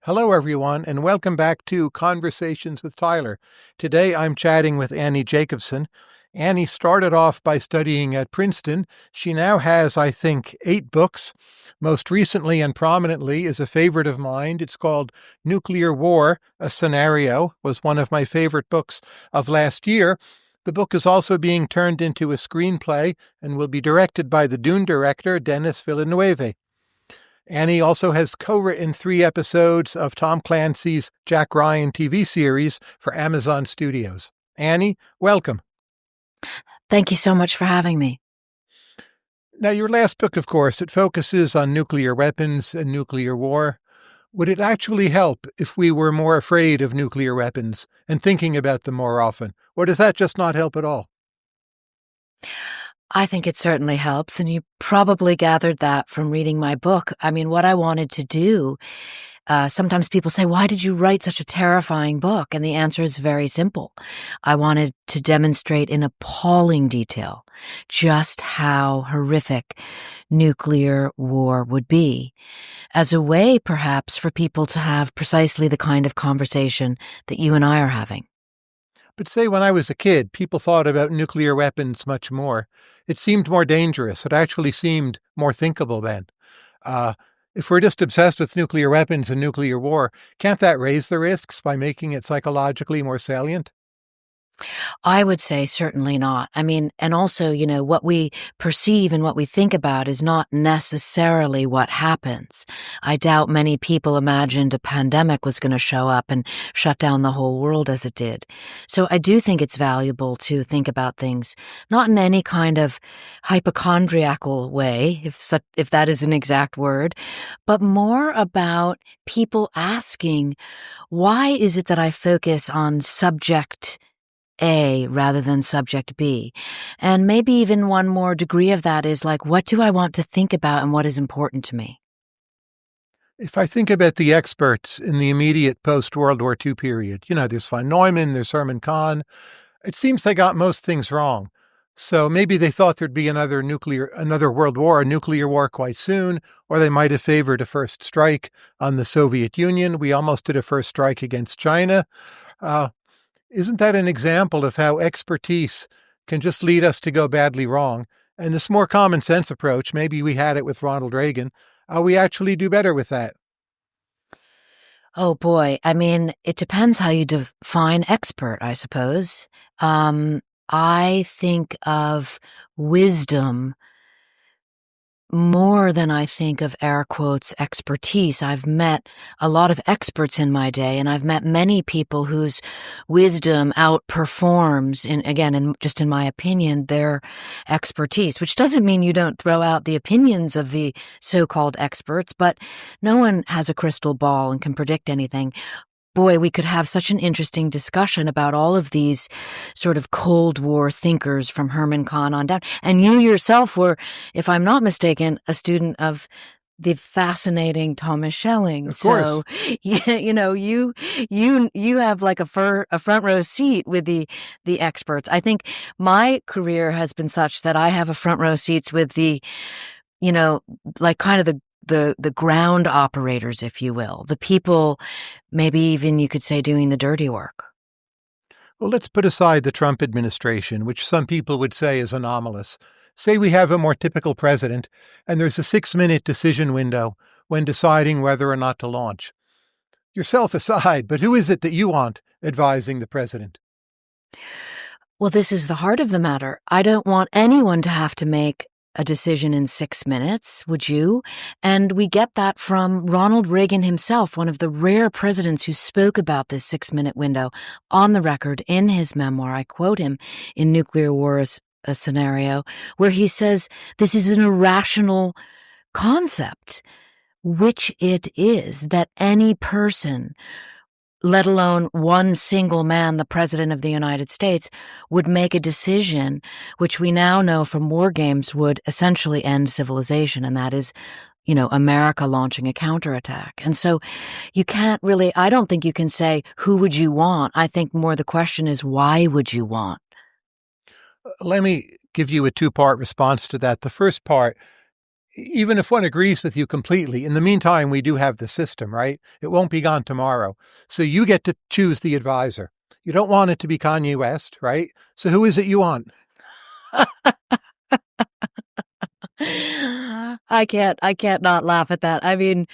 Hello, everyone, and welcome back to Conversations with Tyler. Today, I'm chatting with Annie Jacobsen. Annie started off by studying at Princeton. She now has, I think, 8 books. Most recently and prominently is a favorite of mine. It's called Nuclear War, a Scenario, was one of my favorite books of last year. The book is also being turned into a screenplay and will be directed by the Dune director, Denis Villeneuve. Annie also has co-written 3 episodes of Tom Clancy's Jack Ryan TV series for Amazon Studios. Annie, welcome. Thank you so much for having me. Now, your last book, of course, it focuses on nuclear weapons and nuclear war. Would it actually help if we were more afraid of nuclear weapons and thinking about them more often? Or does that just not help at all? I think it certainly helps, and you probably gathered that from reading my book. I mean, what I wanted to do, sometimes people say, why did you write such a terrifying book? And the answer is very simple. I wanted to demonstrate in appalling detail just how horrific nuclear war would be, as a way, perhaps, for people to have precisely the kind of conversation that you and I are having. But say when I was a kid, people thought about nuclear weapons much more. It seemed more dangerous. It actually seemed more thinkable then. If we're just obsessed with nuclear weapons and nuclear war, can't that raise the risks by making it psychologically more salient? I would say certainly not. I mean, and also, what we perceive and what we think about is not necessarily what happens. I doubt many people imagined a pandemic was going to show up and shut down the whole world as it did. So I do think it's valuable to think about things, not in any kind of hypochondriacal way, if that is an exact word, but more about people asking, why is it that I focus on subject A rather than subject B? And maybe even one more degree of that is like, what do I want to think about and what is important to me? If I think about the experts in the immediate post-World War II period, there's von Neumann, there's Herman Kahn, it seems they got most things wrong. So maybe they thought there'd be another world war, a nuclear war quite soon, or they might have favored a first strike on the Soviet Union. We almost did a first strike against China. Isn't that an example of how expertise can just lead us to go badly wrong? And this more common sense approach, maybe we had it with Ronald Reagan, we actually do better with that. Oh boy. I mean, it depends how you define expert, I suppose. I think of wisdom more than I think of air quotes expertise. I've met a lot of experts in my day, and I've met many people whose wisdom outperforms, just in my opinion, their expertise, which doesn't mean you don't throw out the opinions of the so-called experts, but no one has a crystal ball and can predict anything. Boy, we could have such an interesting discussion about all of these sort of Cold War thinkers from Herman Kahn on down. And you yourself were, if I'm not mistaken, a student of the fascinating Thomas Schelling. Of course. So, you have like a front row seat with the experts. I think my career has been such that I have a front row seats with the, like kind of the ground operators, if you will, the people, maybe even you could say doing the dirty work. Well, let's put aside the Trump administration, which some people would say is anomalous. Say we have a more typical president, and there's a 6-minute decision window when deciding whether or not to launch. Yourself aside, but who is it that you want advising the president? Well, this is the heart of the matter. I don't want anyone to have to make a decision in 6 minutes, would you? And we get that from Ronald Reagan himself, one of the rare presidents who spoke about this 6-minute window on the record in his memoir. I quote him in Nuclear War as a Scenario, where he says, this is an irrational concept, which it is, that any person, let alone one single man, the President of the United States, would make a decision which we now know from war games would essentially end civilization, and that is, America launching a counterattack. And so you can't really, I don't think you can say, who would you want? I think more the question is, why would you want? Let me give you a 2-part response to that. The first part, even if one agrees with you completely, in the meantime, we do have the system, right? It won't be gone tomorrow. So you get to choose the advisor. You don't want it to be Kanye West, right? So who is it you want? I can't not laugh at that. I mean,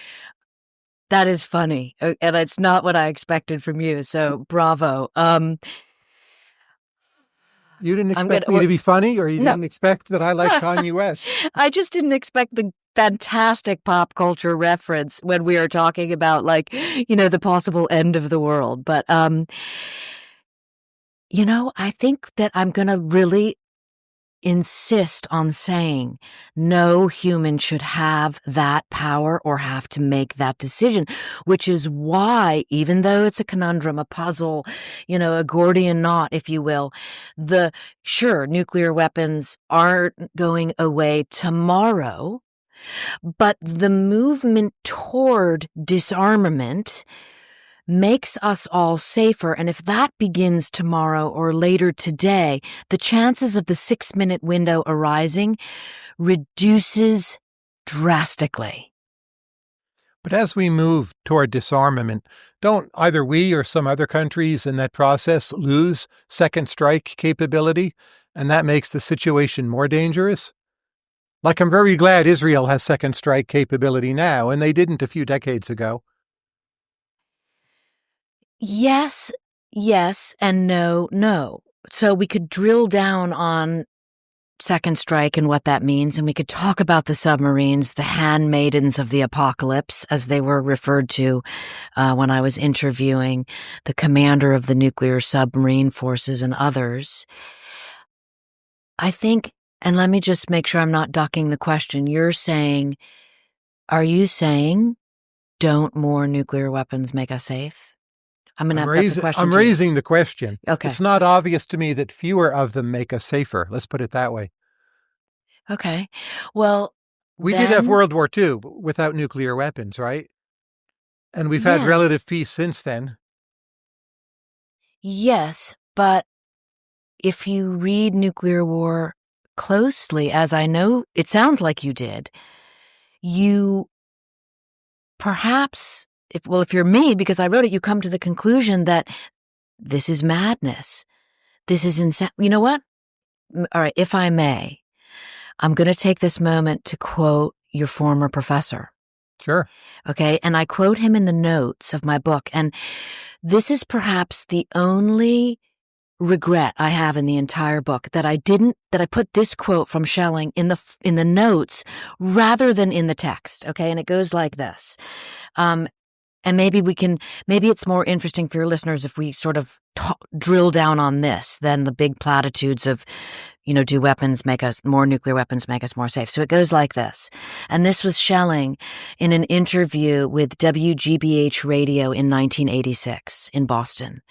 that is funny, and it's not what I expected from you. So bravo. You didn't expect me to be funny, or you No. didn't expect that I like Kanye West? I just didn't expect the fantastic pop culture reference when we are talking about, like, the possible end of the world. But, I think that I'm going to really insist on saying no human should have that power or have to make that decision, which is why, even though it's a conundrum, a puzzle, a Gordian knot, if you will, nuclear weapons aren't going away tomorrow, but the movement toward disarmament makes us all safer. And if that begins tomorrow or later today, the chances of the 6-minute window arising reduces drastically. But as we move toward disarmament, don't either we or some other countries in that process lose second strike capability? And that makes the situation more dangerous? Like, I'm very glad Israel has second strike capability now, and they didn't a few decades ago. Yes, and no. So we could drill down on second strike and what that means, and we could talk about the submarines, the handmaidens of the apocalypse, as they were referred to when I was interviewing the commander of the nuclear submarine forces and others. I think, and let me just make sure I'm not ducking the question, are you saying don't more nuclear weapons make us safe? I'm raising the question. Okay. It's not obvious to me that fewer of them make us safer. Let's put it that way. Okay. Well, we did have World War II without nuclear weapons, right? And we've had relative peace since then. Yes, but if you read Nuclear War closely, as I know it sounds like you did, you perhaps, if you're me, because I wrote it, you come to the conclusion that this is madness. This is insane. You know what? All right, if I may, I'm going to take this moment to quote your former professor. Sure. Okay, and I quote him in the notes of my book, and this is perhaps the only regret I have in the entire book, that I put this quote from Schelling in the notes rather than in the text. Okay, and it goes like this. And maybe it's more interesting for your listeners if we sort of drill down on this than the big platitudes of, do more nuclear weapons make us more safe? So it goes like this. And this was Schelling in an interview with WGBH Radio in 1986 in Boston.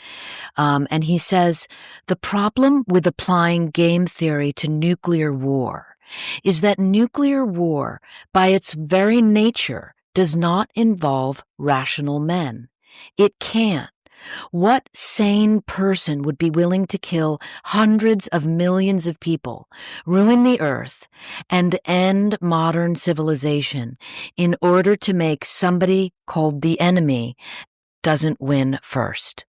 And he says, the problem with applying game theory to nuclear war is that nuclear war, by its very nature, does not involve rational men. It can't. What sane person would be willing to kill hundreds of millions of people, ruin the earth, and end modern civilization in order to make somebody called the enemy doesn't win first?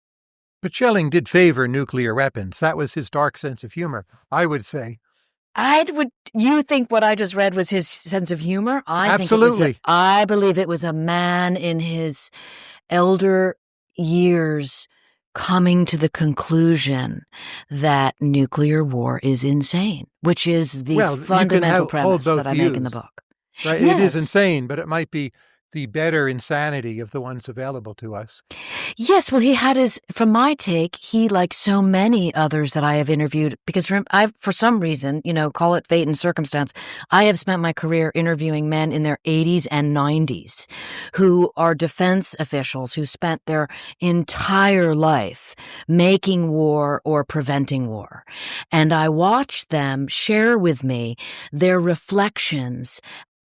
But Schelling did favor nuclear weapons. That was his dark sense of humor, I would say. You think what I just read was his sense of humor? Absolutely. I believe it was a man in his elder years coming to the conclusion that nuclear war is insane, which is the fundamental premise that I make in the book. Right? Yes. It is insane, but it might be the better insanity of the ones available to us. Yes, well, from my take, he, like so many others that I have interviewed, because for some reason, call it fate and circumstance, I have spent my career interviewing men in their 80s and 90s who are defense officials who spent their entire life making war or preventing war. And I watched them share with me their reflections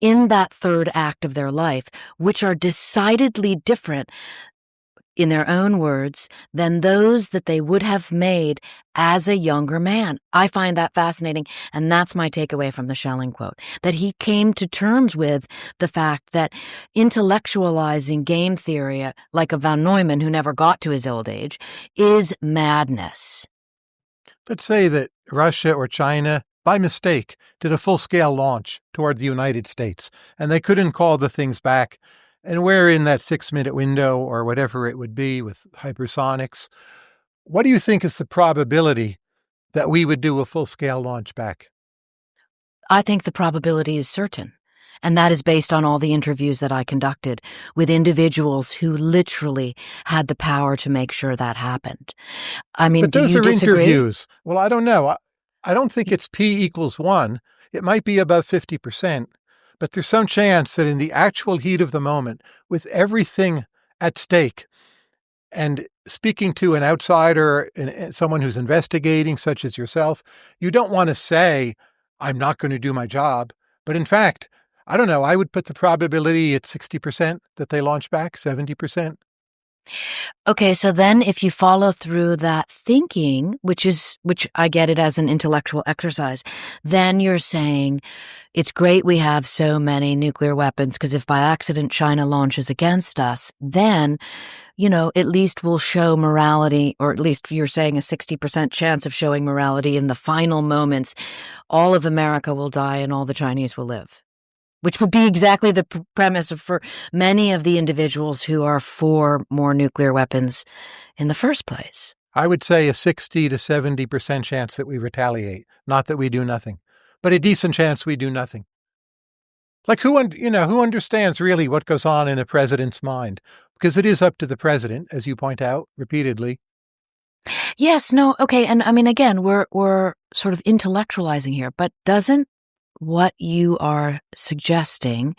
in that third act of their life, which are decidedly different in their own words, than those that they would have made as a younger man. I find that fascinating, and that's my takeaway from the Schelling quote, that he came to terms with the fact that intellectualizing game theory, like a von Neumann who never got to his old age, is madness. Let's say that Russia or China, by mistake, did a full-scale launch toward the United States, and they couldn't call the things back, and we're in that 6-minute window or whatever it would be with hypersonics. What do you think is the probability that we would do a full-scale launch back? I think the probability is certain. And that is based on all the interviews that I conducted with individuals who literally had the power to make sure that happened. I mean, But those do you are disagree? interviews. Well, I don't know. I don't think it's P equals 1. It might be above 50%. But there's some chance that in the actual heat of the moment, with everything at stake, and speaking to an outsider, and someone who's investigating, such as yourself, you don't want to say, I'm not going to do my job. But in fact, I don't know, I would put the probability at 60% that they launch back, 70%. Okay, so then if you follow through that thinking, which I get it as an intellectual exercise, then you're saying it's great we have so many nuclear weapons, because if by accident China launches against us, then, at least we'll show morality, or at least you're saying a 60% chance of showing morality in the final moments. All of America will die and all the Chinese will live. Which would be exactly the premise for many of the individuals who are for more nuclear weapons in the first place. I would say a 60 to 70% chance that we retaliate, not that we do nothing, but a decent chance we do nothing. Like who understands really what goes on in a president's mind? Because it is up to the president, as you point out repeatedly. Yes, no, okay, and I mean, again, we're sort of intellectualizing here, but doesn't what you are suggesting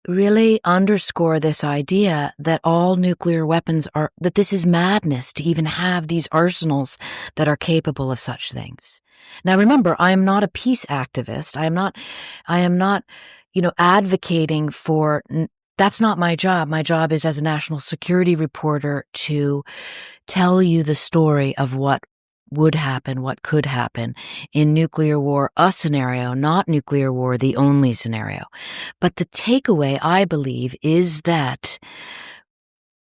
really underscore this idea that all nuclear weapons that this is madness to even have these arsenals that are capable of such things? Now, remember, I am not a peace activist. I am not, advocating for, that's not my job. My job is as a national security reporter to tell you the story of what would happen, what could happen in nuclear war, a scenario, not nuclear war, the only scenario. But the takeaway, I believe, is that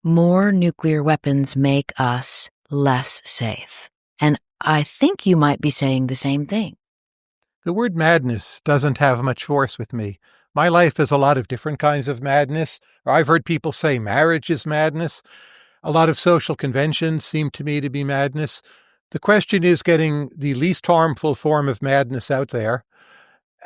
more nuclear weapons make us less safe. And I think you might be saying the same thing. The word madness doesn't have much force with me. My life is a lot of different kinds of madness. Or I've heard people say marriage is madness. A lot of social conventions seem to me to be madness. The question is getting the least harmful form of madness out there.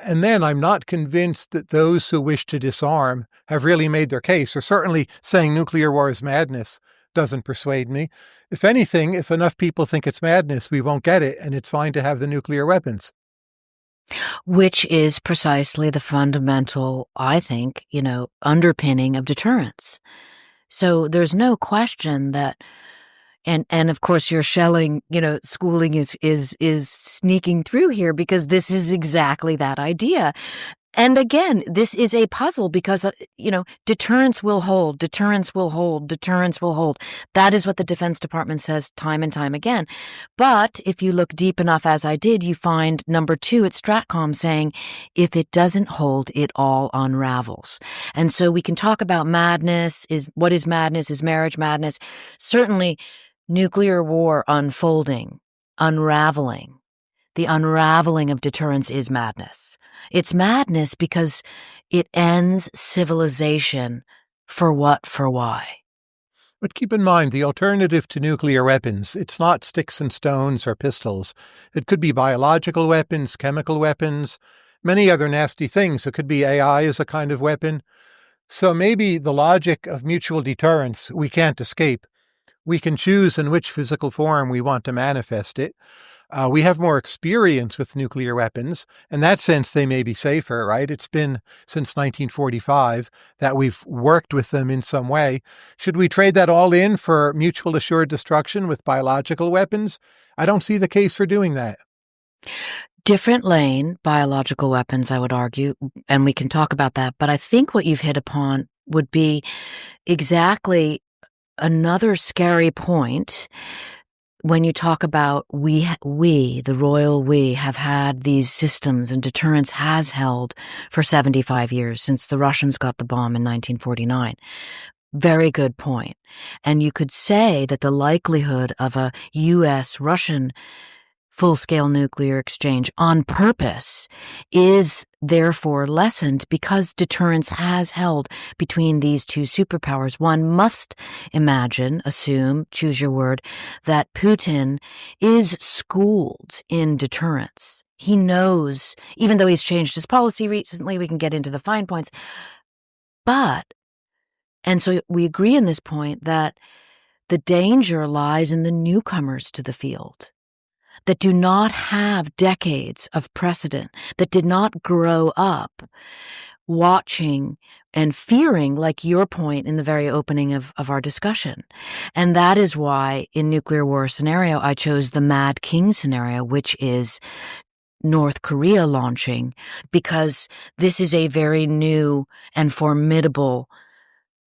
And then I'm not convinced that those who wish to disarm have really made their case, or certainly saying nuclear war is madness doesn't persuade me. If anything, if enough people think it's madness, we won't get it, and it's fine to have the nuclear weapons. Which is precisely the fundamental, I think, underpinning of deterrence. So there's no question that And of course your Schelling, schooling is sneaking through here, because this is exactly that idea. And again, this is a puzzle because, deterrence will hold, deterrence will hold, deterrence will hold. That is what the Defense Department says time and time again. But if you look deep enough, as I did, you find number 2 at Stratcom saying, if it doesn't hold, it all unravels. And so we can talk about madness. What is madness? Is marriage madness? Certainly nuclear war unfolding, unraveling. The unraveling of deterrence is madness. It's madness because it ends civilization for what, for why. But keep in mind, the alternative to nuclear weapons, it's not sticks and stones or pistols. It could be biological weapons, chemical weapons, many other nasty things. It could be AI as a kind of weapon. So maybe the logic of mutual deterrence we can't escape. We can choose in which physical form we want to manifest it. We have more experience with nuclear weapons. In that sense, they may be safer, right? It's been since 1945 that we've worked with them in some way. Should we trade that all in for mutual assured destruction with biological weapons? I don't see the case for doing that. Different lane, biological weapons, I would argue, and we can talk about that. But I think what you've hit upon would be exactly another scary point when you talk about we, the royal we, have had these systems, and deterrence has held for 75 years since the Russians got the bomb in 1949. Very good point. And you could say that the likelihood of a U.S.-Russian full-scale nuclear exchange on purpose is therefore lessened because deterrence has held between these two superpowers. One must imagine, assume, choose your word, that Putin is schooled in deterrence. He knows, even though he's changed his policy recently, we can get into the fine points, and so we agree in this point that the danger lies in the newcomers to the field that do not have decades of precedent, that did not grow up watching and fearing, like your point in the very opening of our discussion. And that is why in nuclear war scenario, I chose the Mad King scenario, which is North Korea launching, because this is a very new and formidable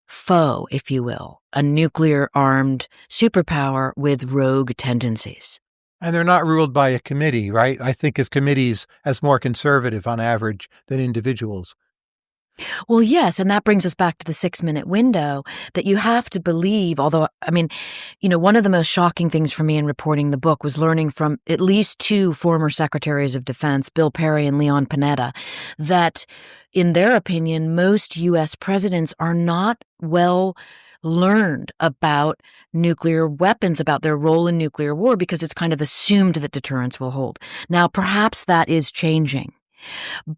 foe, if you will, a nuclear-armed superpower with rogue tendencies. And they're not ruled by a committee, right? I think of committees as more conservative on average than individuals. Well, yes, and that brings us back to the 6-minute window that you have to believe, although, I mean, one of the most shocking things for me in reporting the book was learning from at least 2 former secretaries of defense, Bill Perry and Leon Panetta, that in their opinion, most U.S. presidents are not well learned about nuclear weapons, about their role in nuclear war, because it's kind of assumed that deterrence will hold. Now, perhaps that is changing.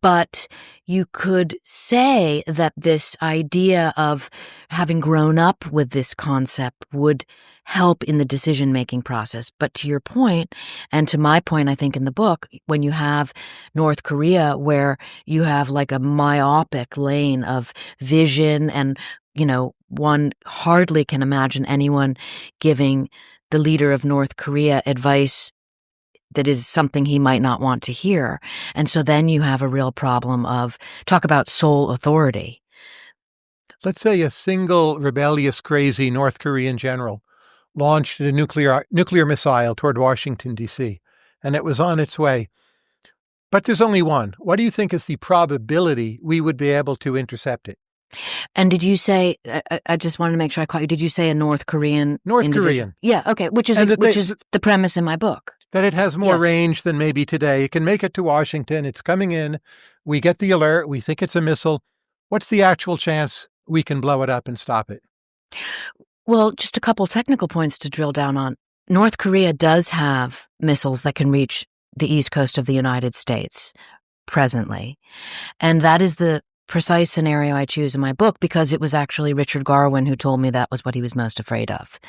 But you could say that this idea of having grown up with this concept would help in the decision-making process. But to your point, and to my point, I think in the book, when you have North Korea, where you have like a myopic lane of vision and, one hardly can imagine anyone giving the leader of North Korea advice that is something he might not want to hear. And so then you have a real problem of, talk about sole authority. Let's say a single rebellious, crazy North Korean general launched a nuclear missile toward Washington, D.C., and it was on its way. But there's only one. What do you think is the probability we would be able to intercept it? And did you say, I just wanted to make sure I caught you, did you say a North Korean? North individual? Korean. Yeah, okay, which is the premise in my book. That it has more Yes. range than maybe today. It can make it to Washington. It's coming in. We get the alert. We think it's a missile. What's the actual chance we can blow it up and stop it? Well, just a couple technical points to drill down on. North Korea does have missiles that can reach the east coast of the United States presently. And that is the precise scenario I choose in my book, because it was actually Richard Garwin who told me that was what he was most afraid of.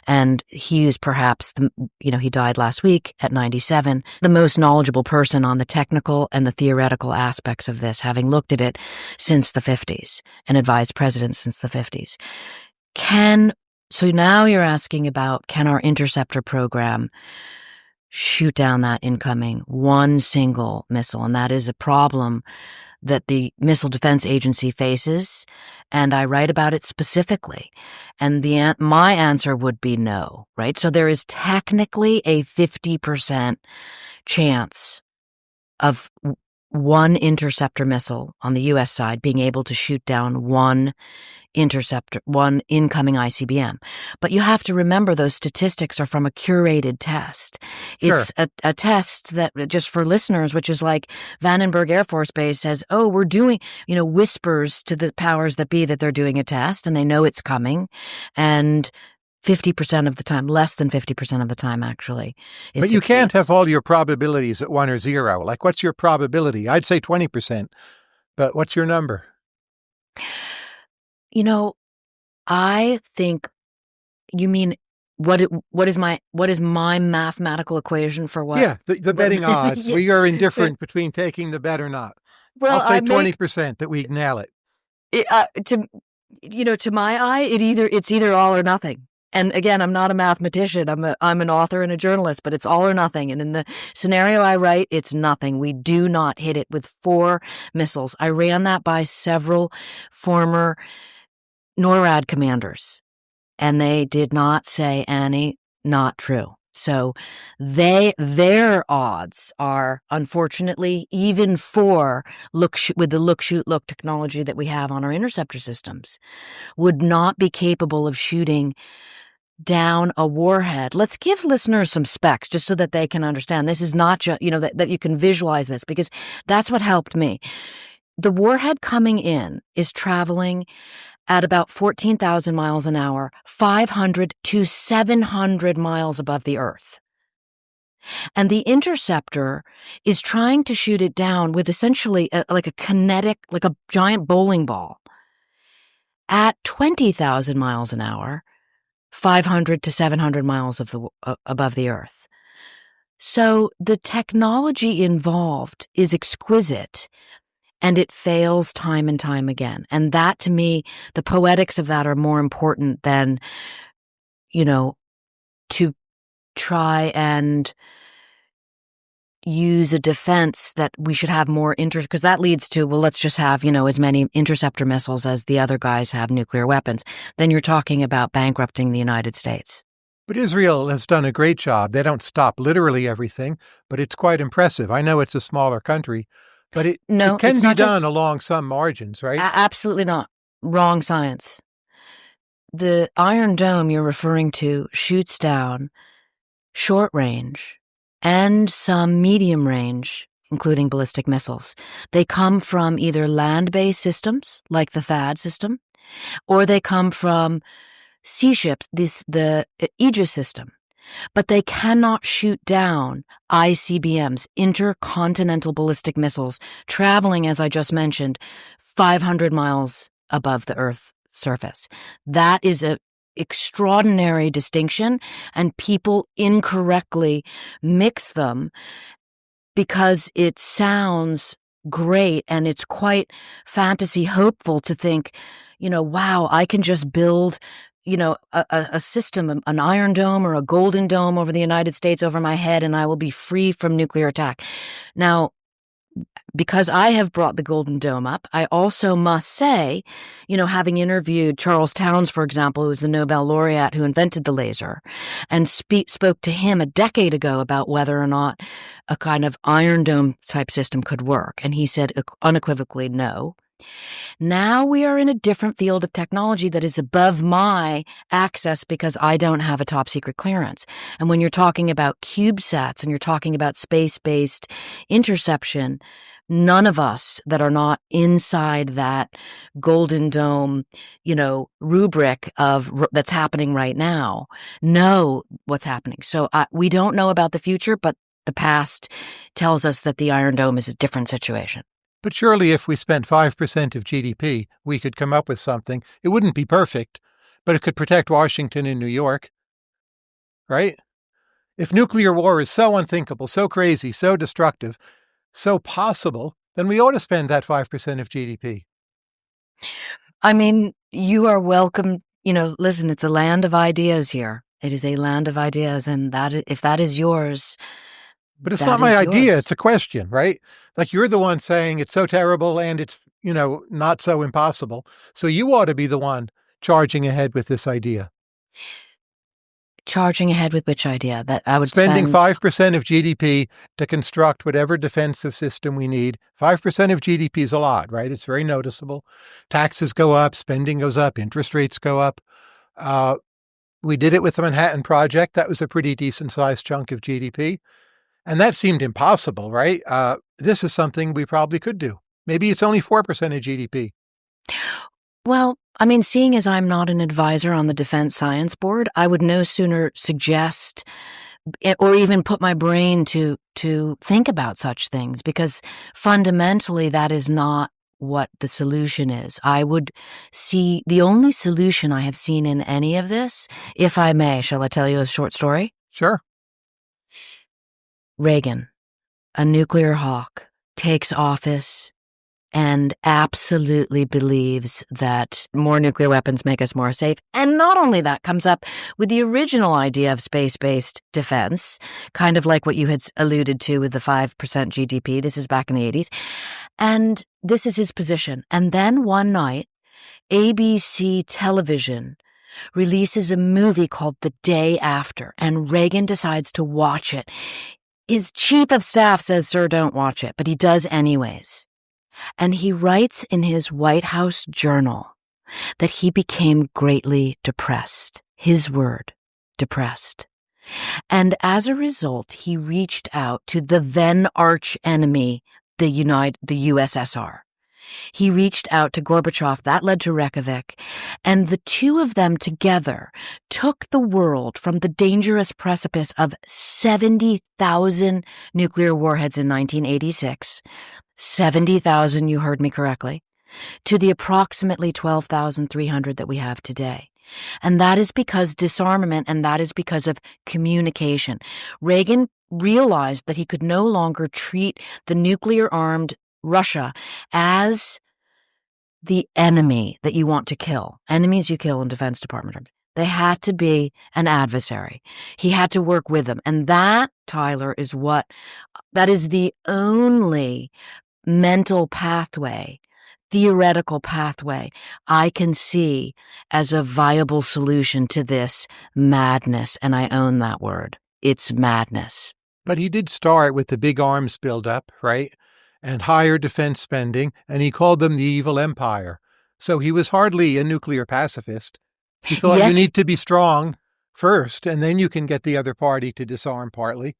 And he is perhaps, he died last week at 97, the most knowledgeable person on the technical and the theoretical aspects of this, having looked at it since the 50s and advised presidents since the 50s. So now you're asking about, can our interceptor program shoot down that incoming one single missile? And that is a problem that the Missile Defense Agency faces, and I write about it specifically. And my answer would be no, right? So there is technically a 50% chance of one interceptor missile on the U.S. side being able to shoot down one incoming ICBM. But you have to remember those statistics are from a curated test. It's a test that, just for listeners, which is like Vandenberg Air Force Base says, oh, we're doing, whispers to the powers that be that they're doing a test, and they know it's coming. And 50% of the time, less than 50% of the time, actually. But you can't have all your probabilities at 1 or 0. Like, what's your probability? I'd say 20%. But what's your number? I think you mean what is my mathematical equation for what? Yeah, the betting odds. We are indifferent between taking the bet or not. Well, I'll say 20% that we nail it. To my eye, it's either all or nothing. And again, I'm not a mathematician. I'm an author and a journalist, but it's all or nothing. And in the scenario I write, it's nothing. We do not hit it with 4 missiles. I ran that by several former NORAD commanders. And they did not say, Annie, not true. So their odds are, unfortunately, even for with the look, shoot, look technology that we have on our interceptor systems, would not be capable of shooting down a warhead. Let's give listeners some specs just so that they can understand. This is not just, that you can visualize this, because that's what helped me. The warhead coming in is traveling at about 14,000 miles an hour, 500 to 700 miles above the Earth. And the interceptor is trying to shoot it down with essentially like a giant bowling ball at 20,000 miles an hour, 500 to 700 miles above the Earth. So the technology involved is exquisite, and it fails time and time again. And that, to me, the poetics of that are more important than, to try and use a defense that we should have more because that leads to, well, let's just have, as many interceptor missiles as the other guys have nuclear weapons. Then you're talking about bankrupting the United States. But Israel has done a great job. They don't stop literally everything, but it's quite impressive. I know it's a smaller country, but it can be done along some margins, right? Absolutely not. Wrong science. The Iron Dome you're referring to shoots down short range and some medium range, including ballistic missiles. They come from either land-based systems, like the THAAD system, or they come from sea ships, the Aegis system. But they cannot shoot down ICBMs, intercontinental ballistic missiles, traveling, as I just mentioned, 500 miles above the Earth's surface. That is an extraordinary distinction, and people incorrectly mix them because it sounds great and it's quite fantasy hopeful to think, wow, I can just build a system, an Iron Dome or a Golden Dome over the United States over my head, and I will be free from nuclear attack. Now, because I have brought the Golden Dome up, I also must say, having interviewed Charles Towns, for example, who was the Nobel laureate who invented the laser, and spoke to him a decade ago about whether or not a kind of Iron Dome type system could work. And he said unequivocally no. Now we are in a different field of technology that is above my access because I don't have a top secret clearance. And when you're talking about CubeSats and you're talking about space-based interception, none of us that are not inside that Golden Dome, rubric of that's happening right now know what's happening. So we don't know about the future, but the past tells us that the Iron Dome is a different situation. But surely if we spent 5% of GDP, we could come up with something. It wouldn't be perfect, but it could protect Washington and New York, right? If nuclear war is so unthinkable, so crazy, so destructive, so possible, then we ought to spend that 5% of GDP. I mean, you are welcome. Listen, it's a land of ideas here. It is a land of ideas, and if that is yours... But it's not my idea. It's a question, right? Like, you're the one saying it's so terrible and it's, not so impossible. So you ought to be the one charging ahead with this idea. Charging ahead with which idea? That I would spending 5% of GDP to construct whatever defensive system we need. 5% of GDP is a lot, right? It's very noticeable. Taxes go up, spending goes up, interest rates go up. We did it with the Manhattan Project. That was a pretty decent-sized chunk of GDP. And that seemed impossible, right? This is something we probably could do. Maybe it's only 4% of GDP. Well, I mean, seeing as I'm not an advisor on the Defense Science Board, I would no sooner suggest or even put my brain to think about such things, because fundamentally that is not what the solution is. I would see the only solution I have seen in any of this, if I may, shall I tell you a short story? Sure. Reagan, a nuclear hawk, takes office and absolutely believes that more nuclear weapons make us more safe. And not only that, comes up with the original idea of space-based defense, kind of like what you had alluded to with the 5% GDP. This is back in the 80s. And this is his position. And then one night, ABC television releases a movie called The Day After, and Reagan decides to watch it. His chief of staff says, "Sir, don't watch it," but he does anyways. And he writes in his White House journal that he became greatly depressed. His word, depressed. And as a result, he reached out to the then arch enemy, the USSR. He reached out to Gorbachev. That led to Reykjavik. And the two of them together took the world from the dangerous precipice of 70,000 nuclear warheads in 1986, 70,000, you heard me correctly, to the approximately 12,300 that we have today. And that is because disarmament, and that is because of communication. Reagan realized that he could no longer treat the nuclear-armed Russia as the enemy that you want to kill. Enemies you kill in Defense Department. They had to be an adversary. He had to work with them. And that, Tyler, that is the only mental pathway, theoretical pathway I can see as a viable solution to this madness. And I own that word. It's madness. But he did start with the big arms buildup, right? And higher defense spending, and he called them the evil empire. So he was hardly a nuclear pacifist. He thought you need to be strong first, and then you can get the other party to disarm partly.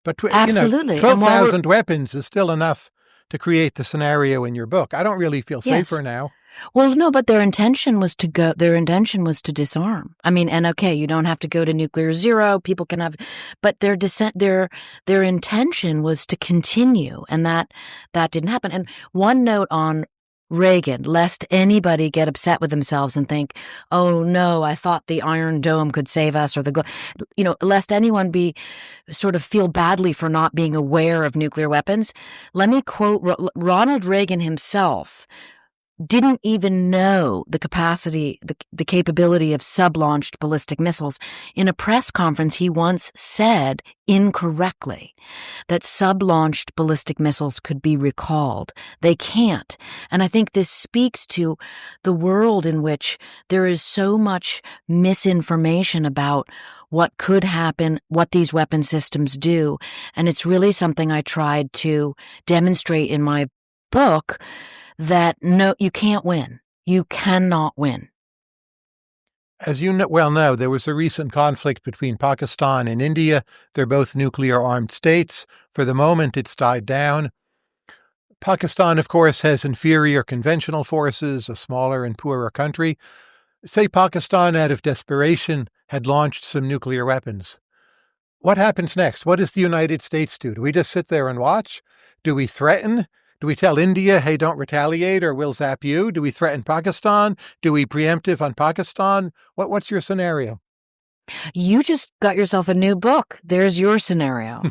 But absolutely, 12,000 weapons is still enough to create the scenario in your book. I don't really feel safer now. Well, no, but their intention was to disarm. I mean, and okay, you don't have to go to nuclear zero. People can have, but their intention was to continue, and that didn't happen. And one note on Reagan, lest anybody get upset with themselves and think, "Oh no, I thought the Iron Dome could save us," or lest anyone feel badly for not being aware of nuclear weapons. Let me quote Ronald Reagan himself. Didn't even know the capability of sub-launched ballistic missiles. In a press conference, he once said incorrectly that sub-launched ballistic missiles could be recalled. They can't. And I think this speaks to the world in which there is so much misinformation about what could happen, what these weapon systems do. And it's really something I tried to demonstrate in my book, that no, you can't win. You cannot win. As you well know, there was a recent conflict between Pakistan and India. They're both nuclear-armed states. For the moment, it's died down. Pakistan, of course, has inferior conventional forces, a smaller and poorer country. Say Pakistan, out of desperation, had launched some nuclear weapons. What happens next? What does the United States do? Do we just sit there and watch? Do we threaten? Do we tell India, hey, don't retaliate or we'll zap you? Do we threaten Pakistan? Do we preemptive on Pakistan? What's your scenario? You just got yourself a new book. There's your scenario.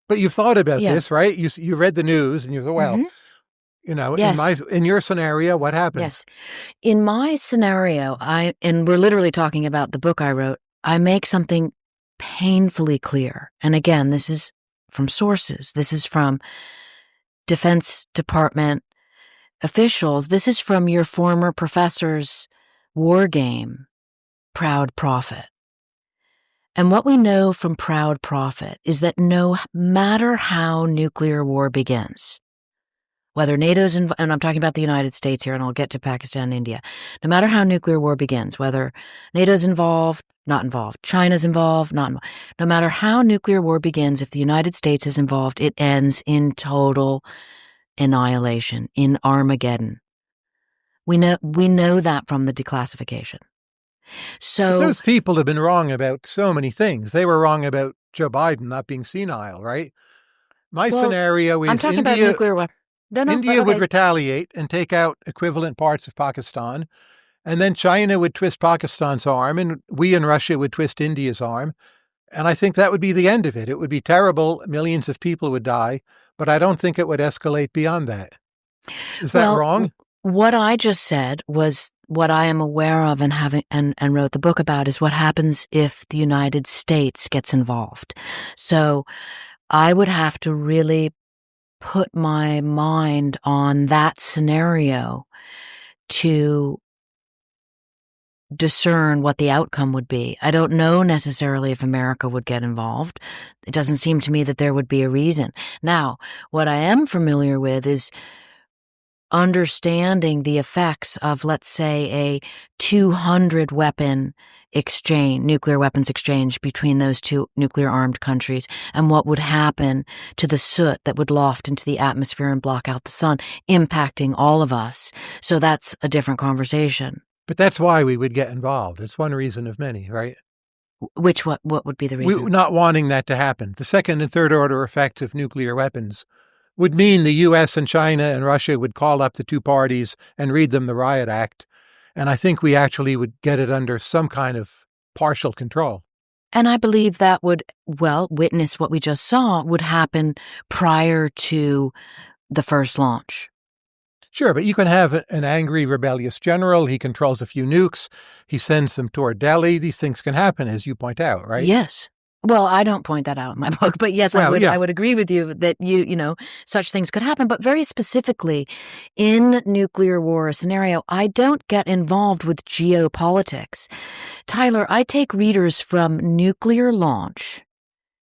But you've thought about this, right? You read the news and you thought, well, in your scenario, what happens? Yes. In my scenario, and we're literally talking about the book I wrote, I make something painfully clear. And again, this is from sources. This is from Defense Department officials. This is from your former professor's war game, Proud Prophet. And what we know from Proud Prophet is that no matter how nuclear war begins, whether NATO's involved, and I'm talking about the United States here, and I'll get to Pakistan and India, no matter how nuclear war begins, whether NATO's involved, not involved, China's involved, not involved, no matter how nuclear war begins, if the United States is involved, it ends in total annihilation, in Armageddon. We know that from the declassification. So but those people have been wrong about so many things. They were wrong about Joe Biden not being senile, right? My scenario is I'm talking about nuclear weapons. India would retaliate and take out equivalent parts of Pakistan, and then China would twist Pakistan's arm, and we in Russia would twist India's arm. And I think that would be the end of it. It would be terrible. Millions of people would die, but I don't think it would escalate beyond that. Is that wrong? What I just said was what I am aware of and wrote the book about is what happens if the United States gets involved. So I would have to really put my mind on that scenario to discern what the outcome would be. I don't know necessarily if America would get involved. It doesn't seem to me that there would be a reason. Now, what I am familiar with is understanding the effects of, let's say, a 200 weapon exchange, nuclear weapons exchange between those two nuclear armed countries, and what would happen to the soot that would loft into the atmosphere and block out the sun, impacting all of us. So that's a different conversation. But that's why we would get involved. It's one reason of many, right? What would be the reason? Not wanting that to happen. The second and third order effects of nuclear weapons would mean the U.S. and China and Russia would call up the two parties and read them the Riot Act. And I think we actually would get it under some kind of partial control. And I believe that would, witness what we just saw would happen prior to the first launch. Sure, but you can have an angry, rebellious general. He controls a few nukes. He sends them toward Delhi. These things can happen, as you point out, right? Yes. Well, I don't point that out in my book, but yes, I would agree with you that such things could happen. But very specifically, in nuclear war scenario, I don't get involved with geopolitics. Tyler, I take readers from nuclear launch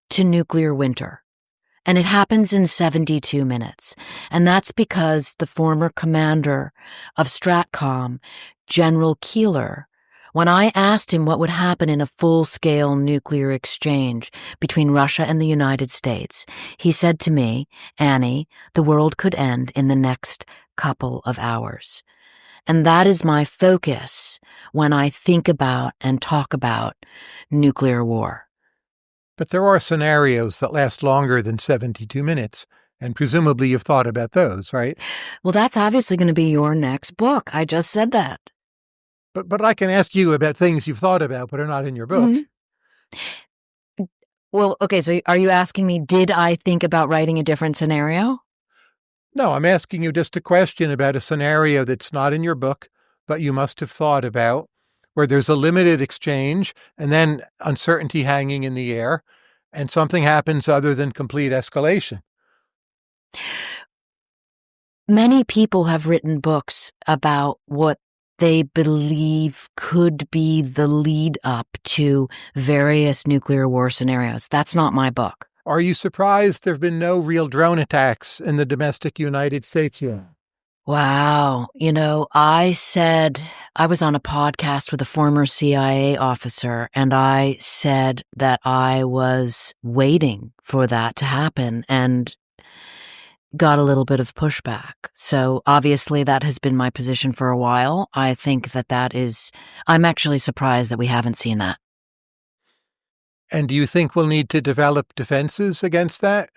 to nuclear winter. And it happens in 72 minutes. And that's because the former commander of STRATCOM, General Keeler, when I asked him what would happen in a full-scale nuclear exchange between Russia and the United States, he said to me, "Annie, the world could end in the next couple of hours." And that is my focus when I think about and talk about nuclear war. But there are scenarios that last longer than 72 minutes, and presumably you've thought about those, right? Well, that's obviously going to be your next book. I just said that. But I can ask you about things you've thought about but are not in your book. Mm-hmm. Well, okay, so are you asking me, did I think about writing a different scenario? No, I'm asking you just a question about a scenario that's not in your book, but you must have thought about, where there's a limited exchange and then uncertainty hanging in the air, and something happens other than complete escalation. Many people have written books about what they believe could be the lead up to various nuclear war scenarios. That's not my book. Are you surprised there have been no real drone attacks in the domestic United States yet? Wow. I said, I was on a podcast with a former CIA officer, and I said that I was waiting for that to happen and got a little bit of pushback. So obviously that has been my position for a while. I think I'm actually surprised that we haven't seen that. And do you think we'll need to develop defenses against that?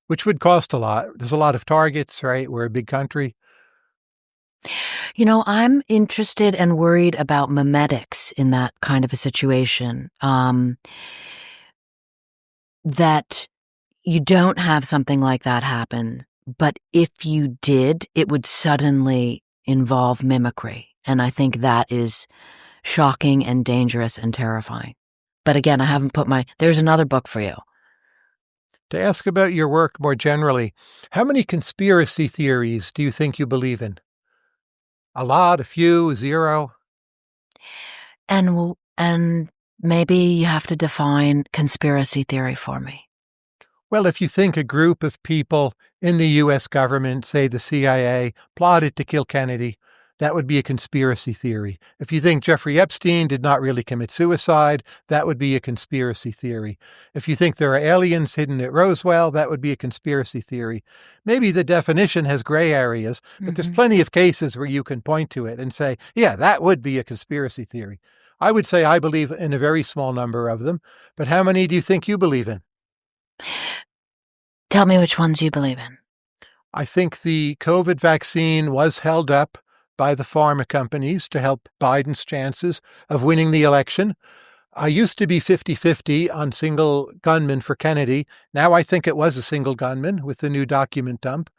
Which would cost a lot. There's a lot of targets, right? We're a big country. I'm interested and worried about memetics in that kind of a situation. That you don't have something like that happen, but if you did, it would suddenly involve mimicry. And I think that is shocking and dangerous and terrifying. But again, I haven't there's another book for you. To ask about your work more generally, how many conspiracy theories do you think you believe in? A lot, a few, zero? And maybe you have to define conspiracy theory for me. Well, if you think a group of people in the U.S. government, say the CIA, plotted to kill Kennedy, that would be a conspiracy theory. If you think Jeffrey Epstein did not really commit suicide, that would be a conspiracy theory. If you think there are aliens hidden at Roswell, that would be a conspiracy theory. Maybe the definition has gray areas, but there's plenty of cases where you can point to it and say, yeah, that would be a conspiracy theory. I would say I believe in a very small number of them, but how many do you think you believe in? Tell me which ones you believe in. I think the COVID vaccine was held up by the pharma companies to help Biden's chances of winning the election. I used to be 50-50 on single gunman for Kennedy. Now I think it was a single gunman with the new document dump.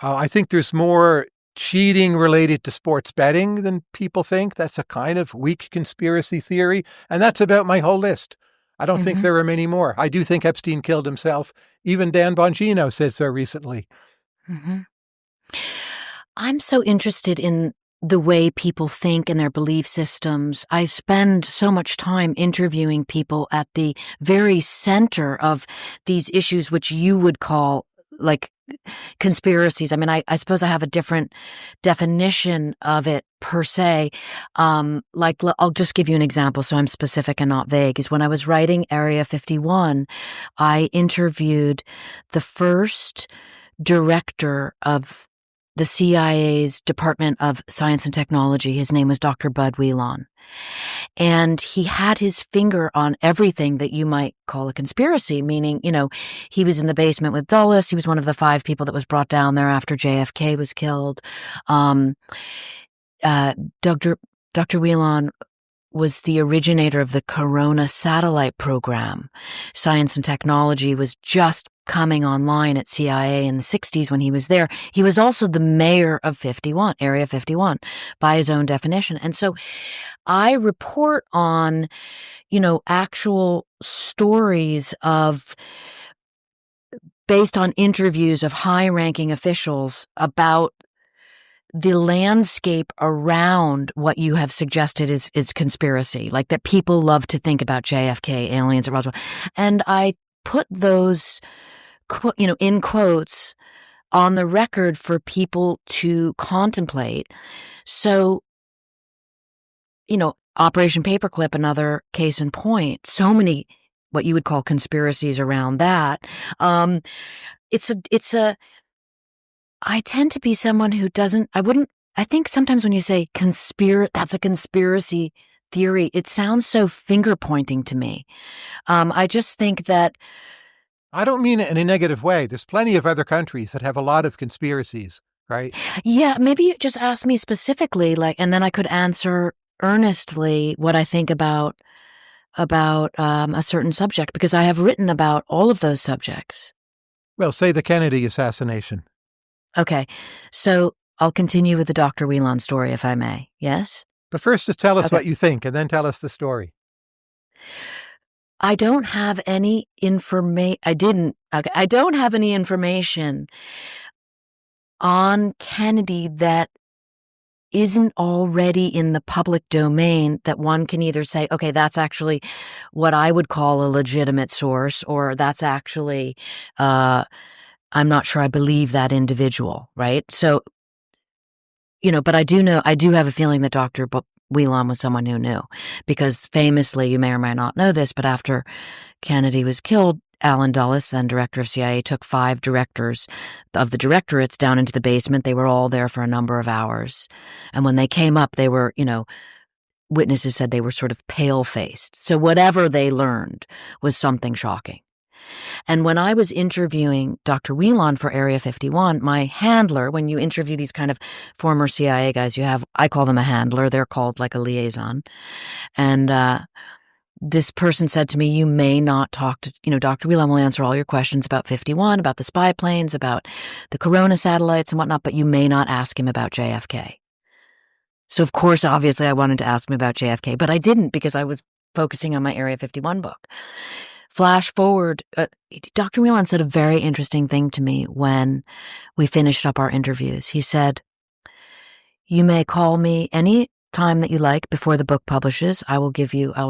I think there's more cheating related to sports betting than people think. That's a kind of weak conspiracy theory. And that's about my whole list. I don't think there are many more. I do think Epstein killed himself. Even Dan Bongino said so recently. I'm so interested in the way people think and their belief systems. I spend so much time interviewing people at the very center of these issues, which you would call like conspiracies. I mean, I suppose I have a different definition of it per se. I'll just give you an example so I'm specific and not vague. Is when I was writing Area 51, I interviewed the first director of the CIA's Department of Science and Technology. His name was Dr. Bud Wheelon. And he had his finger on everything that you might call a conspiracy, meaning, he was in the basement with Dulles. He was one of the 5 people that was brought down there after JFK was killed. Dr. Wheelon was the originator of the Corona satellite program. Science and technology was just coming online at CIA in the 60s when he was there. He was also the mayor of Area 51, by his own definition. And so I report on, actual stories based on interviews of high-ranking officials about the landscape around what you have suggested is conspiracy, like that people love to think about JFK, aliens at Roswell. And I put those, in quotes on the record for people to contemplate. So, Operation Paperclip, another case in point, so many what you would call conspiracies around that. I tend to be someone who I think sometimes when you say that's a conspiracy theory, it sounds so finger pointing to me. I just think that. I don't mean it in a negative way. There's plenty of other countries that have a lot of conspiracies, right? Yeah, maybe you just ask me specifically, and then I could answer earnestly what I think about a certain subject, because I have written about all of those subjects. Well, say the Kennedy assassination. Okay, so I'll continue with the Dr. Wheelon story, if I may. Yes? But first, just tell us what you think, and then tell us the story. I don't have any information. I don't have any information on Kennedy that isn't already in the public domain that one can either say, okay, that's actually what I would call a legitimate source, or that's actually, I'm not sure I believe that individual, right? So, but I do have a feeling that Dr. Wheelon was someone who knew, because famously, you may or may not know this, but after Kennedy was killed, Alan Dulles, then director of CIA, took 5 directors of the directorates down into the basement. They were all there for a number of hours. And when they came up, they were, witnesses said they were sort of pale-faced. So whatever they learned was something shocking. And when I was interviewing Dr. Wheelon for Area 51, my handler, when you interview these kind of former CIA guys, I call them a handler. They're called like a liaison. And this person said to me, you may not talk to, Dr. Wheelon will answer all your questions about 51, about the spy planes, about the Corona satellites and whatnot, but you may not ask him about JFK. So, of course, obviously, I wanted to ask him about JFK, but I didn't, because I was focusing on my Area 51 book. Flash forward, Dr. Wheelon said a very interesting thing to me when we finished up our interviews. He said, you may call me any time that you like before the book publishes. I will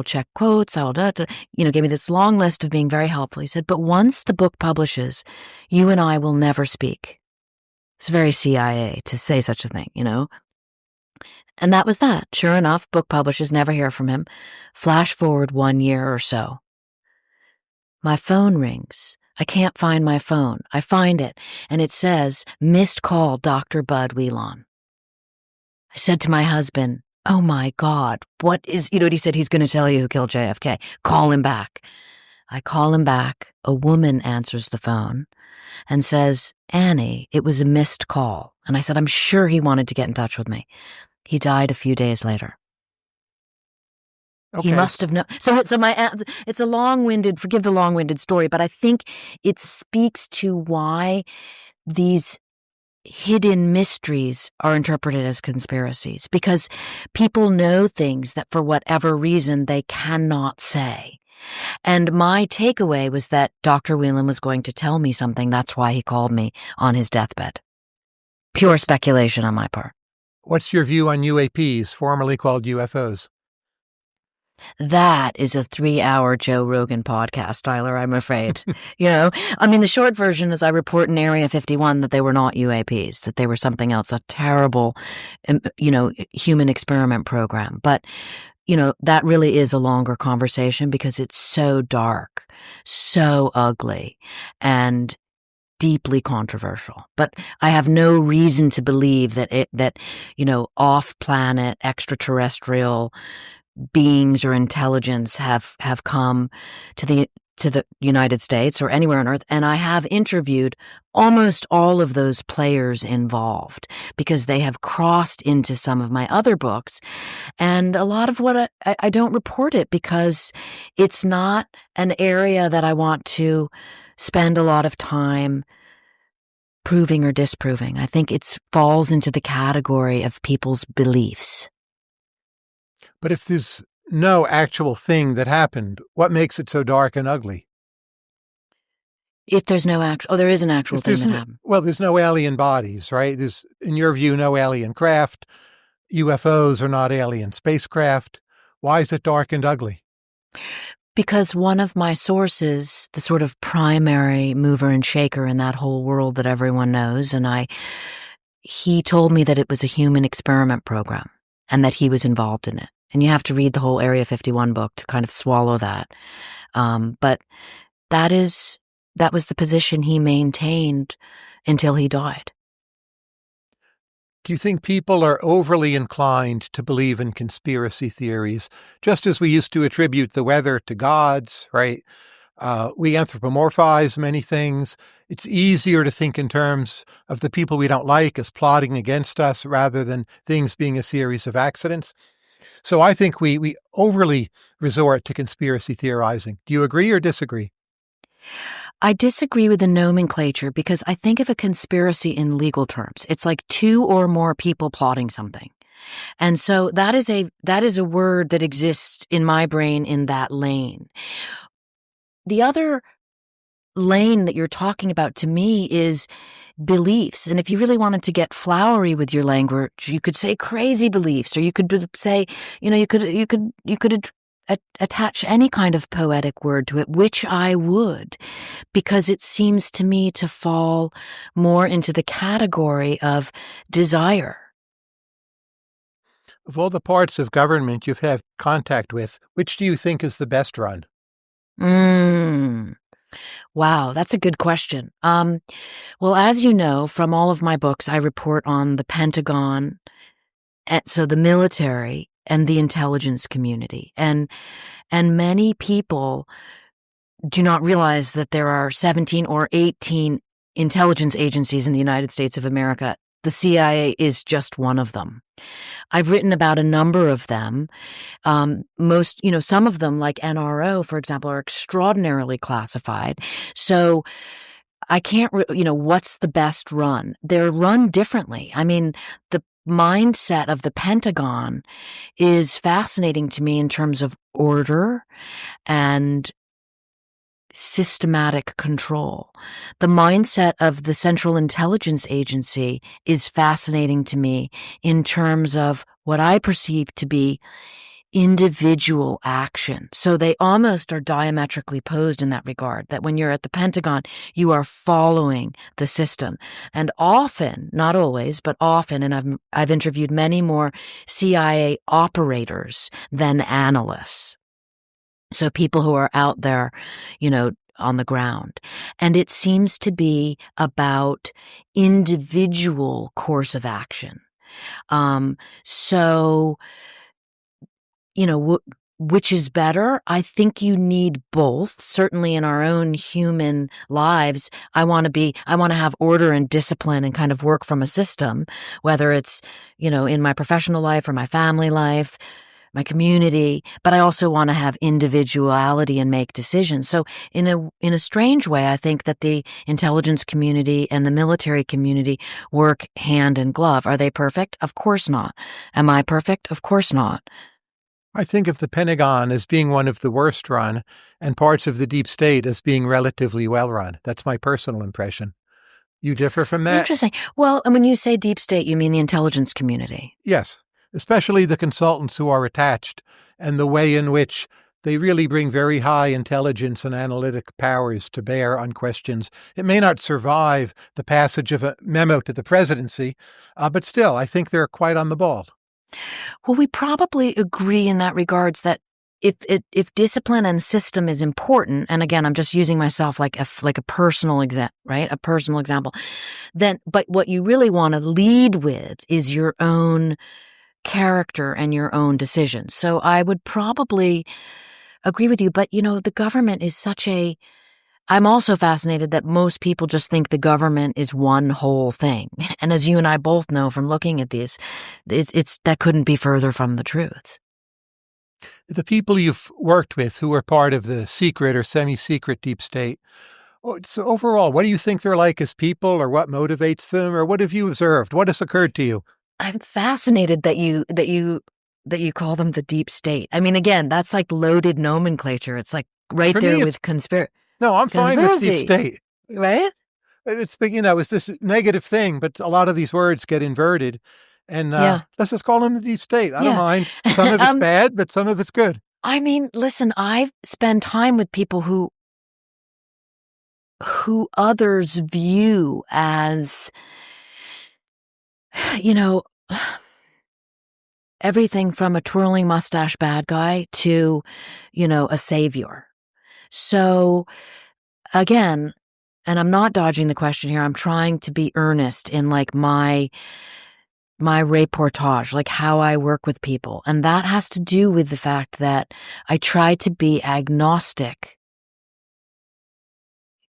check quotes, gave me this long list of being very helpful. He said, but once the book publishes, you and I will never speak. It's very CIA to say such a thing, And that was that. Sure enough, book publishes, never hear from him. Flash forward 1 year or so. My phone rings. I can't find my phone. I find it, and it says, missed call, Dr. Bud Wheelon. I said to my husband, oh my God, what is, he said, he's going to tell you who killed JFK. Call him back. I call him back. A woman answers the phone and says, Annie, it was a missed call. And I said, I'm sure he wanted to get in touch with me. He died a few days later. Okay. He must have known. So it's a long-winded, forgive the long-winded story, but I think it speaks to why these hidden mysteries are interpreted as conspiracies, because people know things that for whatever reason they cannot say. And my takeaway was that Dr. Wheelon was going to tell me something. That's why he called me on his deathbed. Pure speculation on my part. What's your view on UAPs, formerly called UFOs? That is a 3-hour Joe Rogan podcast, Tyler, I'm afraid. The short version is I report in Area 51 that they were not UAPs, that they were something else, a terrible, human experiment program. But, that really is a longer conversation because it's so dark, so ugly, and deeply controversial. But I have no reason to believe that off-planet extraterrestrial beings or intelligence have come to the United States or anywhere on Earth. And I have interviewed almost all of those players involved because they have crossed into some of my other books. And a lot of what I don't report it because it's not an area that I want to spend a lot of time proving or disproving. I think it falls into the category of people's beliefs. But if there's no actual thing that happened, what makes it so dark and ugly? If there's no there is an actual thing that happened. Well, there's no alien bodies, right? There's, in your view, no alien craft. UFOs are not alien spacecraft. Why is it dark and ugly? Because one of my sources, the sort of primary mover and shaker in that whole world that everyone knows, he told me that it was a human experiment program and that he was involved in it. And you have to read the whole Area 51 book to kind of swallow that. But that was the position he maintained until he died. Do you think people are overly inclined to believe in conspiracy theories, just as we used to attribute the weather to gods, right? We anthropomorphize many things. It's easier to think in terms of the people we don't like as plotting against us rather than things being a series of accidents. So I think we overly resort to conspiracy theorizing. Do you agree or disagree? I disagree with the nomenclature because I think of a conspiracy in legal terms. It's like two or more people plotting something. And so that is a word that exists in my brain in that lane. The other lane that you're talking about to me is beliefs. And if you really wanted to get flowery with your language, you could say crazy beliefs, or you could say, you could attach any kind of poetic word to it, which I would, because it seems to me to fall more into the category of desire. Of all the parts of government you've had contact with, which do you think is the best run? Wow, that's a good question. Well, as you know, from all of my books, I report on the Pentagon, so the military and the intelligence community. And many people do not realize that there are 17 or 18 intelligence agencies in the United States of America. The CIA is just one of them. I've written about a number of them. Most, some of them, like NRO, for example, are extraordinarily classified. So I can't, what's the best run? They're run differently. I mean, the mindset of the Pentagon is fascinating to me in terms of order and systematic control. The mindset of the Central Intelligence Agency is fascinating to me in terms of what I perceive to be individual action. So they almost are diametrically opposed in that regard, that when you're at the Pentagon, you are following the system. And often, not always, but often, and I've interviewed many more CIA operators than analysts. So people who are out there, on the ground. And it seems to be about individual course of action. Which is better? I think you need both. Certainly in our own human lives, I want to have order and discipline and kind of work from a system, whether it's, in my professional life or my family life, my community, but I also want to have individuality and make decisions. So in a strange way, I think that the intelligence community and the military community work hand in glove. Are they perfect? Of course not. Am I perfect? Of course not. I think of the Pentagon as being one of the worst run and parts of the deep state as being relatively well run. That's my personal impression. You differ from that? Interesting. Well, and when you say deep state, you mean the intelligence community? Yes, especially the consultants who are attached and the way in which they really bring very high intelligence and analytic powers to bear on questions. It may not survive the passage of a memo to the presidency, but still, I think they're quite on the ball. Well, we probably agree in that regards that if discipline and system is important, and again, I'm just using myself like a personal example, right? A personal example. Then, but what you really want to lead with is your own character and your own decisions. So I would probably agree with you, but the government is I'm also fascinated that most people just think the government is one whole thing. And as you and I both know from looking at this, it's that couldn't be further from the truth. The people you've worked with who are part of the secret or semi-secret deep state, so overall, what do you think they're like as people, or what motivates them, or what have you observed? What has occurred to you? I'm fascinated that you call them the deep state. I mean, again, that's like loaded nomenclature. It's like right For there me, with conspiracy. No, I'm fine with deep state. Right? It's this negative thing, but a lot of these words get inverted. And let's just call them the deep state. I don't mind. Some of it's bad, but some of it's good. I mean, listen, I've spent time with people who others view as, everything from a twirling mustache bad guy to, a savior. So again, and I'm not dodging the question here, I'm trying to be earnest in like my reportage, like how I work with people. And that has to do with the fact that I try to be agnostic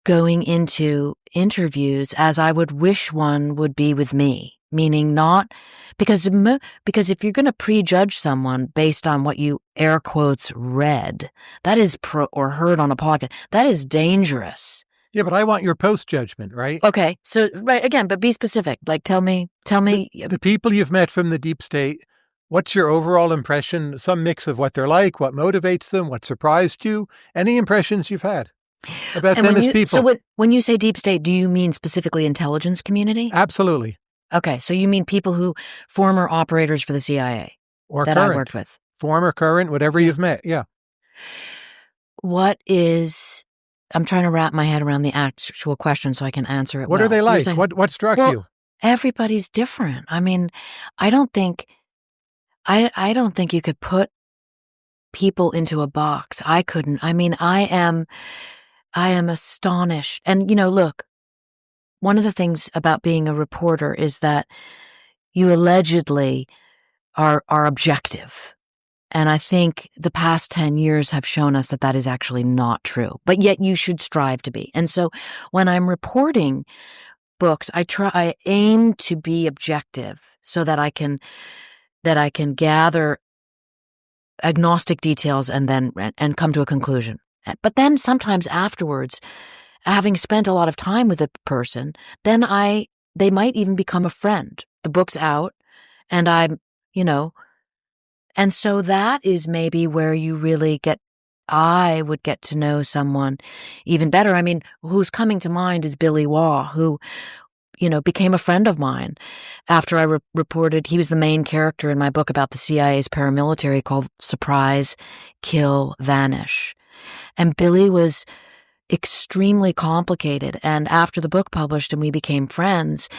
going into interviews as I would wish one would be with me, meaning not because if you're going to prejudge someone based on what you air quotes read, that is or heard on a podcast, that is dangerous. Yeah, but I want your post judgment, right? Okay, so right again, but be specific. Like, tell me. The people you've met from the deep state. What's your overall impression? Some mix of what they're like, what motivates them, what surprised you. Any impressions you've had about them as people? So when you say deep state, do you mean specifically intelligence community? Absolutely. Okay, so you mean people who former operators for the CIA or that current. I worked with, former, current, whatever you've met. Yeah. I'm trying to wrap my head around the actual question so I can answer it. What are they like? What struck you? Everybody's different. I mean, I don't think you could put people into a box. I couldn't. I mean, I am astonished. And look, one of the things about being a reporter is that you allegedly are objective. And I think the past 10 years have shown us that is actually not true, but yet you should strive to be. And so when I'm reporting books, I aim to be objective so that I can gather agnostic details and come to a conclusion. But then sometimes afterwards, having spent a lot of time with a person, then they might even become a friend. The book's out and and so that is maybe where you really I would get to know someone even better. I mean, who's coming to mind is Billy Waugh, who, became a friend of mine after I reported. He was the main character in my book about the CIA's paramilitary called Surprise, Kill, Vanish. And Billy was extremely complicated. And after the book published and we became friends,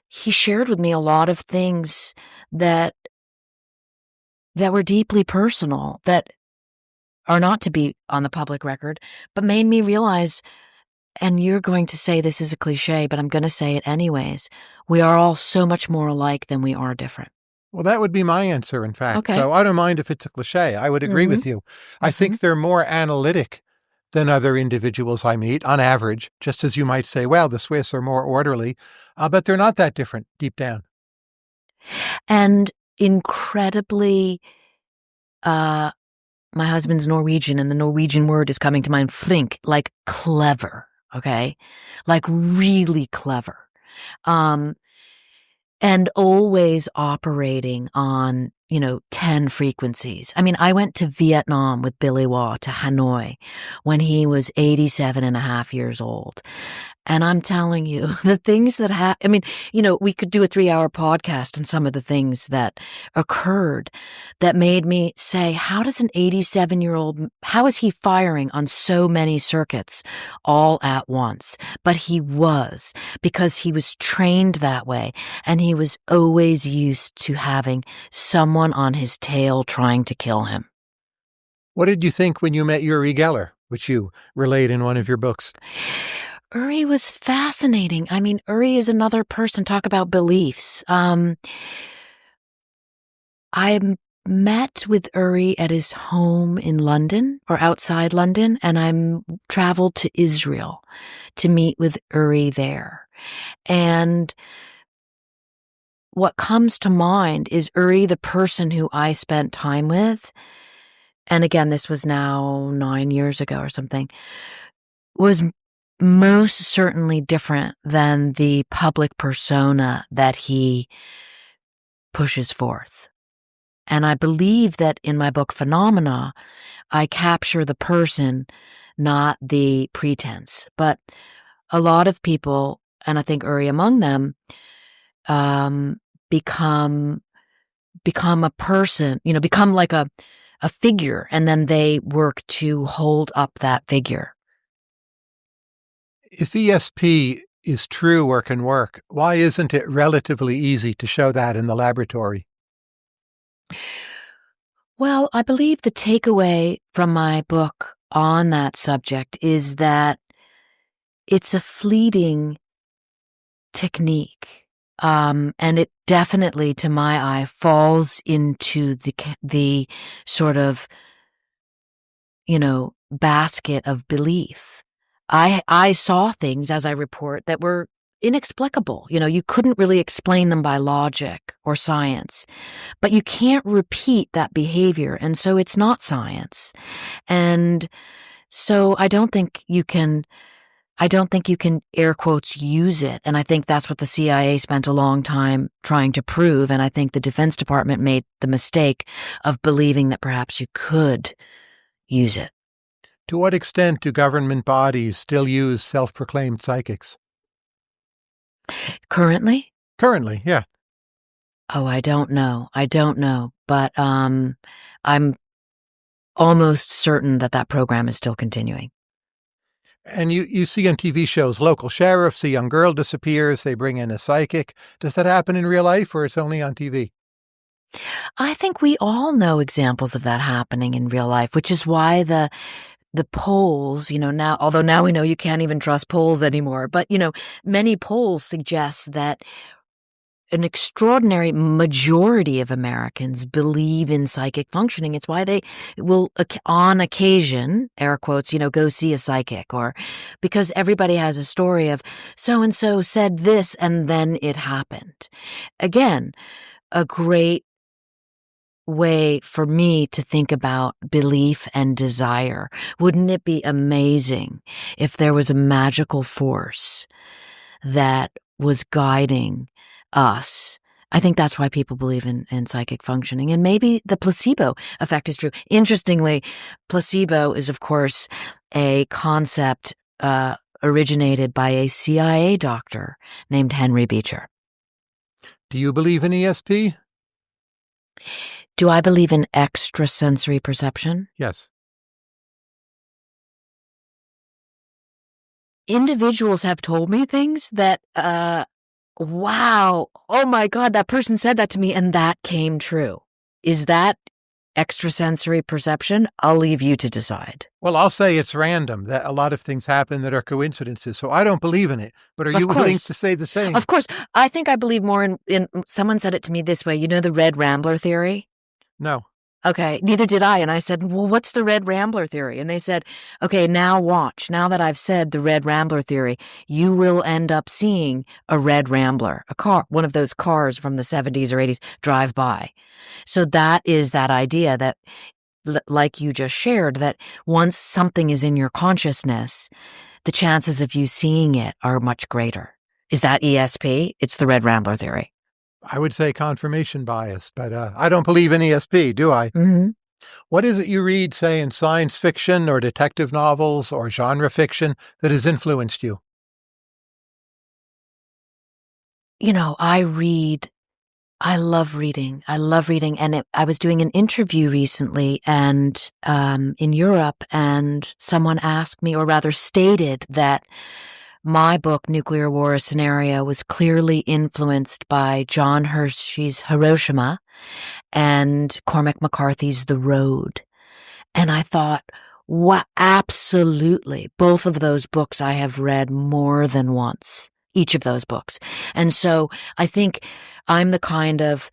he shared with me a lot of things that were deeply personal, that are not to be on the public record, but made me realize, and you're going to say this is a cliche, but I'm going to say it anyways, we are all so much more alike than we are different. Well, that would be my answer, in fact. Okay. So I don't mind if it's a cliche. I would agree with you. I think they're more analytic than other individuals I meet, on average, just as you might say, well, the Swiss are more orderly, but they're not that different deep down. And incredibly, my husband's Norwegian, and the Norwegian word is coming to mind, flink, like clever, okay? Like really clever. And always operating on, 10 frequencies. I mean, I went to Vietnam with Billy Waugh, to Hanoi, when he was 87 and a half years old. And I'm telling you, the things that we could do a 3-hour podcast and some of the things that occurred that made me say, how does an 87-year-old, how is he firing on so many circuits all at once? But he was, because he was trained that way, and he was always used to having someone on his tail trying to kill him. What did you think when you met Uri Geller, which you relate in one of your books? Uri was fascinating. I mean, Uri is another person. Talk about beliefs. I met with Uri at his home in London or outside London, and I traveled to Israel to meet with Uri there. And what comes to mind is Uri, the person who I spent time with, and again, this was now 9 years ago or something, was most certainly different than the public persona that he pushes forth. And I believe that in my book, Phenomena, I capture the person, not the pretense. But a lot of people, and I think Uri among them, become a person, become like a figure, and then they work to hold up that figure. If ESP is true or can work, why isn't it relatively easy to show that in the laboratory? Well, I believe the takeaway from my book on that subject is that it's a fleeting technique. And it definitely, to my eye, falls into the sort of, basket of belief. I saw things, as I report, that were inexplicable. You couldn't really explain them by logic or science, but you can't repeat that behavior. And so it's not science. And so I don't think you can, air quotes, use it. And I think that's what the CIA spent a long time trying to prove. And I think the Defense Department made the mistake of believing that perhaps you could use it. To what extent do government bodies still use self-proclaimed psychics? Currently? Currently, yeah. Oh, I don't know. But I'm almost certain that program is still continuing. And you see on TV shows, local sheriffs, a young girl disappears, they bring in a psychic. Does that happen in real life, or it's only on TV? I think we all know examples of that happening in real life, which is why the polls, now, although now we know you can't even trust polls anymore, but, many polls suggest that an extraordinary majority of Americans believe in psychic functioning. It's why they will, on occasion, air quotes, go see a psychic, or because everybody has a story of so-and-so said this and then it happened. Again, a great way for me to think about belief and desire. Wouldn't it be amazing if there was a magical force that was guiding us? I think that's why people believe in psychic functioning. And maybe the placebo effect is true. Interestingly, placebo is, of course, a concept originated by a CIA doctor named Henry Beecher. Do you believe in ESP? Do I believe in extrasensory perception? Yes. Individuals have told me things that, wow, oh my God, that person said that to me and that came true. Is that extrasensory perception? I'll leave you to decide. Well, I'll say it's random, that a lot of things happen that are coincidences, so I don't believe in it. But are you willing to say the same? Of course. I think I believe more in someone said it to me this way. You know the Red Rambler theory? No. Okay, neither did I. And I said, well, what's the Red Rambler theory? And they said, okay, now watch. Now that I've said the Red Rambler theory, you will end up seeing a Red Rambler, a car, one of those cars from the 70s or 80s drive by. So that is that idea that, like you just shared, that once something is in your consciousness, the chances of you seeing it are much greater. Is that ESP? It's the Red Rambler theory. I would say confirmation bias, but I don't believe in ESP, do I? Mm-hmm. What is it you read, say, in science fiction or detective novels or genre fiction that has influenced you? I love reading. And I was doing an interview recently and in Europe, and someone asked me, or rather stated, that my book, Nuclear War: A Scenario, was clearly influenced by John Hershey's Hiroshima and Cormac McCarthy's The Road. And I thought, what? Absolutely. Both of those books I have read more than once, each of those books. And so I think I'm the kind of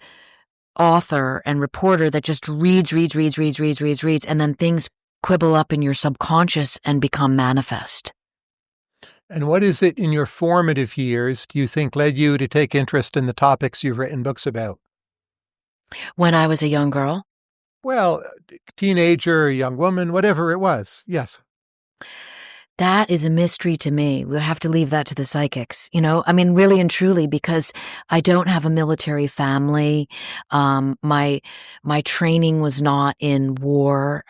author and reporter that just reads, and then things quibble up in your subconscious and become manifest. And what is it in your formative years do you think led you to take interest in the topics you've written books about? When I was a young girl? Well, teenager, young woman, whatever it was. Yes. That is a mystery to me. We'll have to leave that to the psychics, really and truly, because I don't have a military family. My training was not in war.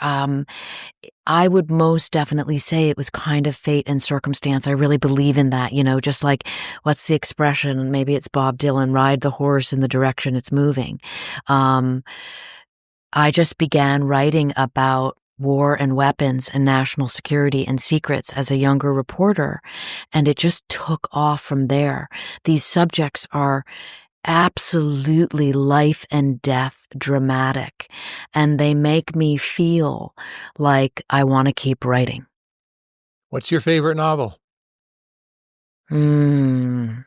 I would most definitely say it was kind of fate and circumstance. I really believe in that, just like, what's the expression? Maybe it's Bob Dylan, ride the horse in the direction it's moving. I just began writing about war and weapons and national security and secrets as a younger reporter, and it just took off from there. These subjects are absolutely life and death dramatic, and they make me feel like I want to keep writing. What's your favorite novel? God,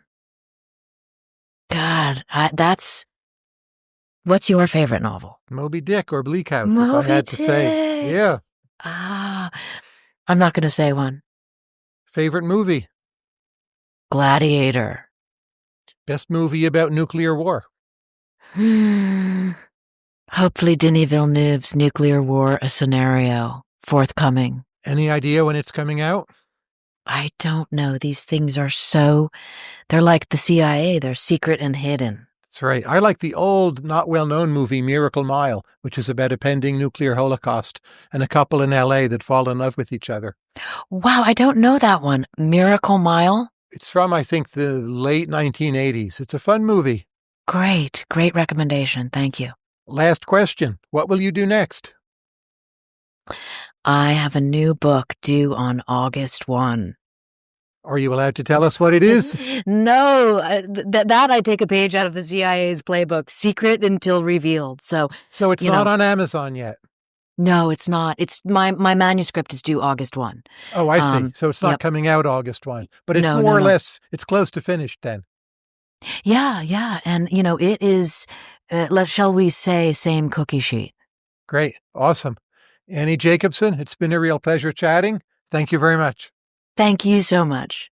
what's your favorite novel? Moby Dick or Bleak House, if I had to say. Yeah. I'm not going to say one. Favorite movie? Gladiator. Best movie about nuclear war? Hopefully Denis Villeneuve's Nuclear War: A Scenario, forthcoming. Any idea when it's coming out? I don't know. These things are they're like the CIA. They're secret and hidden. That's right. I like the old, not well-known movie Miracle Mile, which is about a pending nuclear holocaust and a couple in L.A. that fall in love with each other. Wow, I don't know that one. Miracle Mile? It's from, I think, the late 1980s. It's a fun movie. Great recommendation. Thank you. Last question. What will you do next? I have a new book due on August 1. Are you allowed to tell us what it is? No, that I take a page out of the CIA's playbook, secret until revealed. So it's not on Amazon yet? No, it's not. It's my manuscript is due August 1. Oh, I see. So it's not coming out August 1, but it's more or less, it's close to finished then. Yeah. And, it is, shall we say, same cookie sheet. Great. Awesome. Annie Jacobsen, it's been a real pleasure chatting. Thank you very much. Thank you so much.